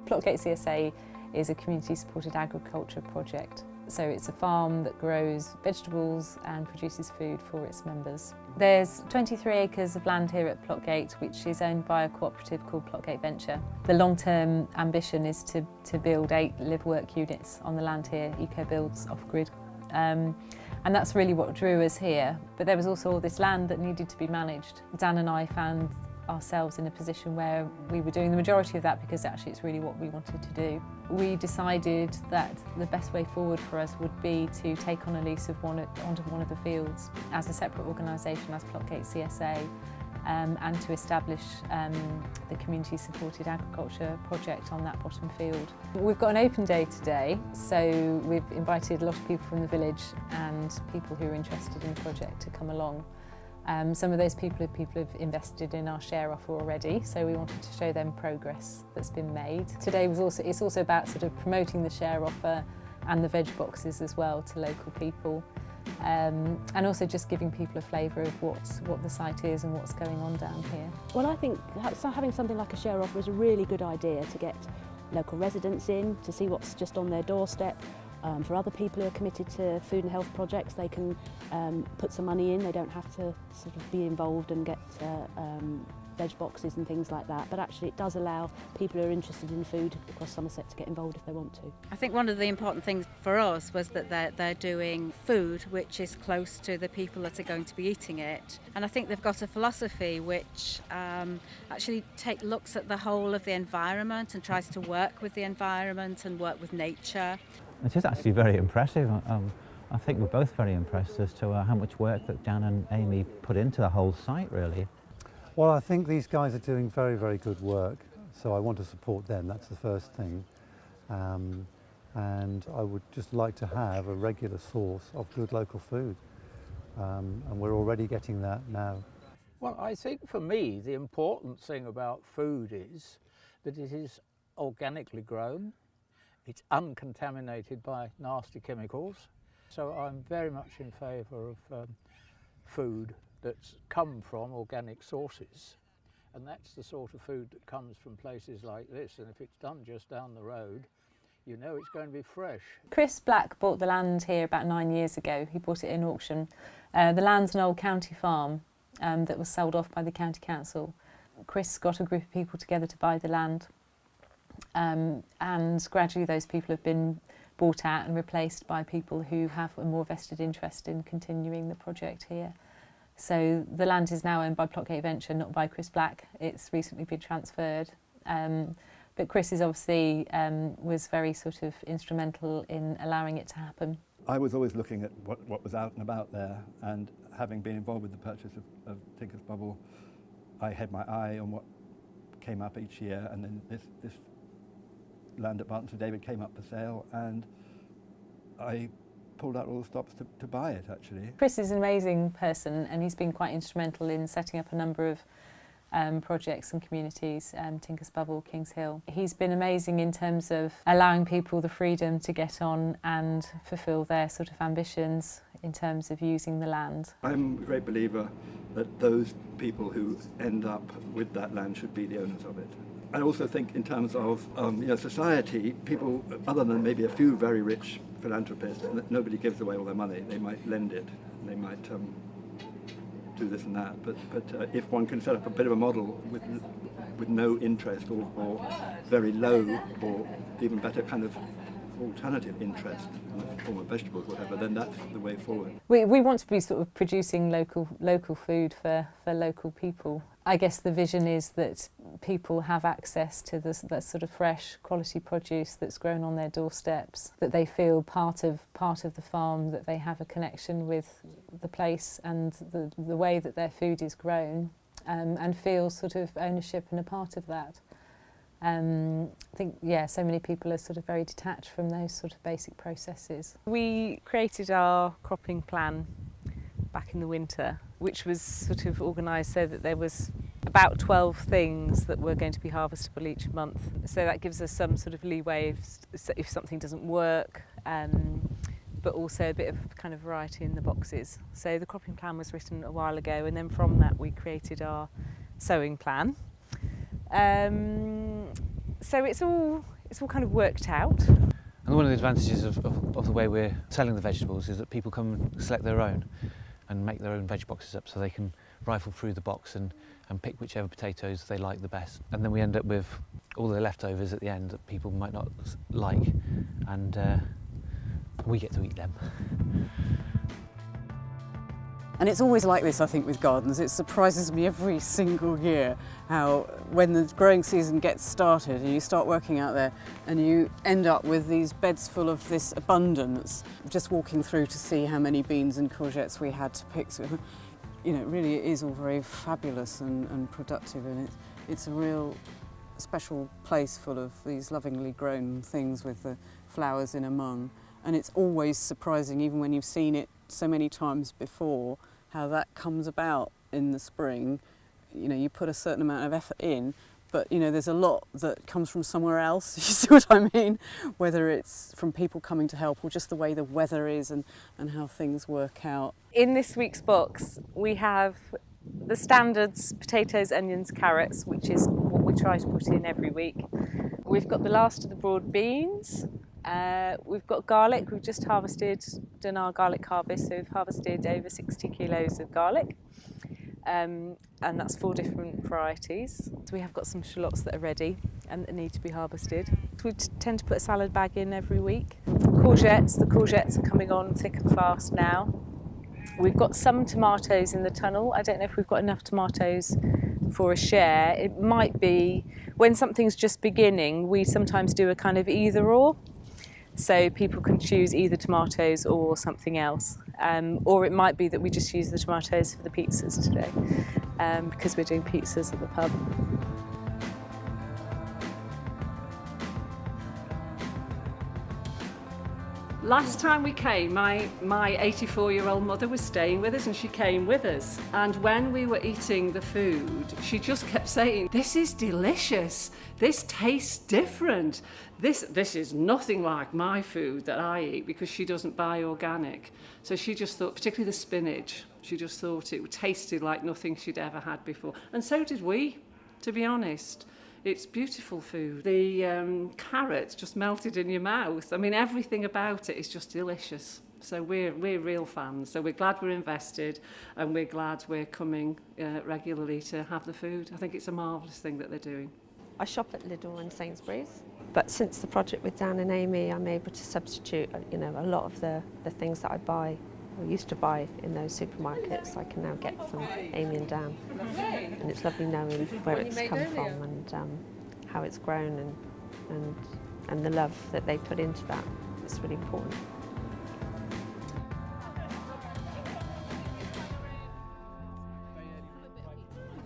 Plotgate CSA is a community-supported agriculture project. So it's a farm that grows vegetables and produces food for its members. There's 23 acres of land here at Plotgate, which is owned by a cooperative called Plotgate Venture. The long-term ambition is to build 8 live-work units on the land here, eco-builds off-grid. And that's really what drew us here. But there was also all this land that needed to be managed. Dan and I found ourselves in a position where we were doing the majority of that because actually it's really what we wanted to do. We decided that the best way forward for us would be to take on a lease of onto one of the fields as a separate organisation as Plotgate CSA and to establish the community supported agriculture project on that bottom field. We've got an open day today, so we've invited a lot of people from the village and people who are interested in the project to come along. Some of those people have invested in our share offer already, so we wanted to show them progress that's been made. Today it's also about sort of promoting the share offer and the veg boxes as well to local people, and also just giving people a flavour of what the site is and what's going on down here. Well, I think having something like a share offer is a really good idea to get local residents in, to see what's just on their doorstep. For other people who are committed to food and health projects, they can put some money in. They don't have to sort of be involved and get veg boxes and things like that. But actually it does allow people who are interested in food across Somerset to get involved if they want to. I think one of the important things for us was that they're doing food which is close to the people that are going to be eating it. And I think they've got a philosophy which actually looks at the whole of the environment and tries to work with the environment and work with nature. It is actually very impressive. I think we're both very impressed as to how much work that Dan and Amy put into the whole site, really. Well, I think these guys are doing very, very good work, so I want to support them. That's the first thing. And I would just like to have a regular source of good local food. And we're already getting that now. Well, I think for me, the important thing about food is that it is organically grown. It's uncontaminated by nasty chemicals. So I'm very much in favour of food that's come from organic sources. And that's the sort of food that comes from places like this. And if it's done just down the road, you know it's going to be fresh. Chris Black bought the land here about 9 years ago. He bought it in auction. The land's an old county farm that was sold off by the county council. Chris got a group of people together to buy the land. And gradually those people have been bought out and replaced by people who have a more vested interest in continuing the project here. So the land is now owned by Plotgate Venture, not by Chris Black. It's recently been transferred. But Chris is obviously was very sort of instrumental in allowing it to happen. I was always looking at what was out and about there, and having been involved with the purchase of Tinker's Bubble, I had my eye on what came up each year, and then this land at Barton St David came up for sale, and I pulled out all the stops to buy it, actually. Chris is an amazing person, and he's been quite instrumental in setting up a number of projects and communities, Tinker's Bubble, Kings Hill. He's been amazing in terms of allowing people the freedom to get on and fulfil their sort of ambitions in terms of using the land. I'm a great believer that those people who end up with that land should be the owners of it. I also think in terms of society, people, other than maybe a few very rich philanthropists, nobody gives away all their money. They might lend it, they might do this and that, but if one can set up a bit of a model with no interest or very low or even better kind of alternative interest in the form of vegetables, whatever, then that's the way forward. We want to be sort of producing local food for local people. I guess the vision is that people have access to that sort of fresh quality produce that's grown on their doorsteps, that they feel part of the farm, that they have a connection with the place and the way that their food is grown, and feel sort of ownership and a part of that. I think, so many people are sort of very detached from those sort of basic processes. We created our cropping plan back in the winter, which was sort of organised so that there was about 12 things that were going to be harvestable each month. So that gives us some sort of leeway if something doesn't work, but also a bit of kind of variety in the boxes. So the cropping plan was written a while ago, and then from that we created our sowing plan. So it's all it's all kind of worked out. And one of the advantages of the way we're selling the vegetables is that people come and select their own and make their own veg boxes up, so they can rifle through the box and pick whichever potatoes they like the best. And then we end up with all the leftovers at the end that people might not like, and we get to eat them. And it's always like this, I think, with gardens. It surprises me every single year how when the growing season gets started and you start working out there and you end up with these beds full of this abundance, just walking through to see how many beans and courgettes we had to pick. So, you know, really it is all very fabulous and productive, and it's a real special place full of these lovingly grown things with the flowers in among. And it's always surprising, even when you've seen it so many times before, how that comes about in the spring. You know, you put a certain amount of effort in, but you know, there's a lot that comes from somewhere else, you see what I mean? Whether it's from people coming to help or just the way the weather is and how things work out. In this week's box, we have the standards: potatoes, onions, carrots, which is what we try to put in every week. We've got the last of the broad beans. We've got garlic. We've just done our garlic harvest, so we've harvested over 60 kilos of garlic, and that's 4 different varieties. So we have got some shallots that are ready and that need to be harvested. We tend to put a salad bag in every week. The courgettes are coming on thick and fast now. We've got some tomatoes in the tunnel. I don't know if we've got enough tomatoes for a share. It might be, when something's just beginning, we sometimes do a kind of either or. So people can choose either tomatoes or something else. Or it might be that we just use the tomatoes for the pizzas today, because we're doing pizzas at the pub. Last time we came, my 84-year-old mother was staying with us, and she came with us. And when we were eating the food, she just kept saying, "This is delicious. This tastes different. This is nothing like my food that I eat," because she doesn't buy organic. So she just thought, particularly the spinach, she just thought it tasted like nothing she'd ever had before. And so did we, to be honest. It's beautiful food. The carrots just melted in your mouth. I mean, everything about it is just delicious. So we're real fans. So we're glad we're invested, and we're glad we're coming regularly to have the food. I think it's a marvellous thing that they're doing. I shop at Lidl and Sainsbury's, but since the project with Dan and Amy, I'm able to substitute, you know, a lot of the things that I buy or used to buy in those supermarkets. I can now get from Amy and Dan, and it's lovely knowing where it's come from and how it's grown and the love that they put into that. It's really important.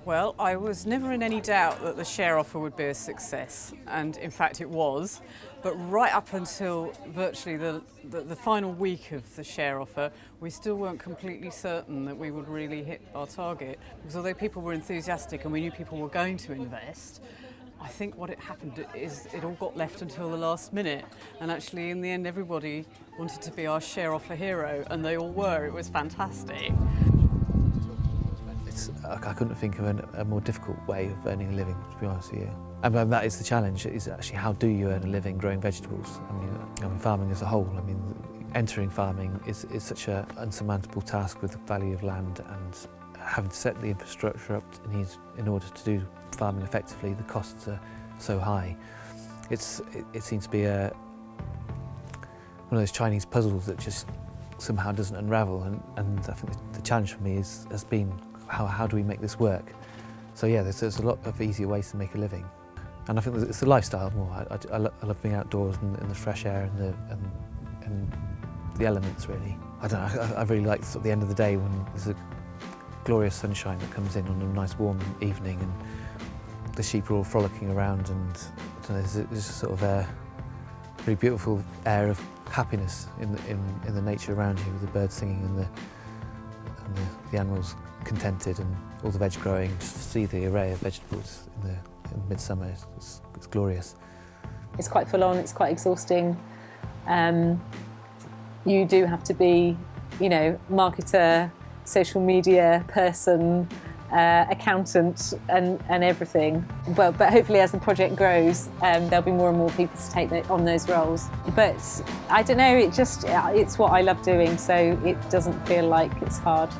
Well, I was never in any doubt that the share offer would be a success, and in fact it was. But right up until virtually the final week of the share offer, we still weren't completely certain that we would really hit our target. Because although people were enthusiastic and we knew people were going to invest, I think what had happened is it all got left until the last minute. And actually, in the end, everybody wanted to be our share offer hero, and they all were. It was fantastic. I couldn't think of a more difficult way of earning a living, to be honest with you. And that is the challenge, is actually how do you earn a living growing vegetables? I mean farming as a whole, I mean, entering farming is such an unsurmountable task with the value of land, and having to set the infrastructure up in order to do farming effectively, the costs are so high. It seems to be one of those Chinese puzzles that just somehow doesn't unravel, and I think the challenge for me has been how do we make this work? So yeah, there's a lot of easier ways to make a living, and I think it's the lifestyle more. I love being outdoors and the fresh air and the elements really. I don't know. I really like sort of the end of the day when there's a glorious sunshine that comes in on a nice warm evening, and the sheep are all frolicking around, and I don't know, there's a sort of a really beautiful air of happiness in the nature around you, with the birds singing and the animals contented and all the veg growing. Just to see the array of vegetables in midsummer, it's glorious. It's quite full on, it's quite exhausting. You do have to be, you know, marketer, social media person, accountant and everything. But hopefully as the project grows, there'll be more and more people to take on those roles. But I don't know, it's what I love doing, so it doesn't feel like it's hard.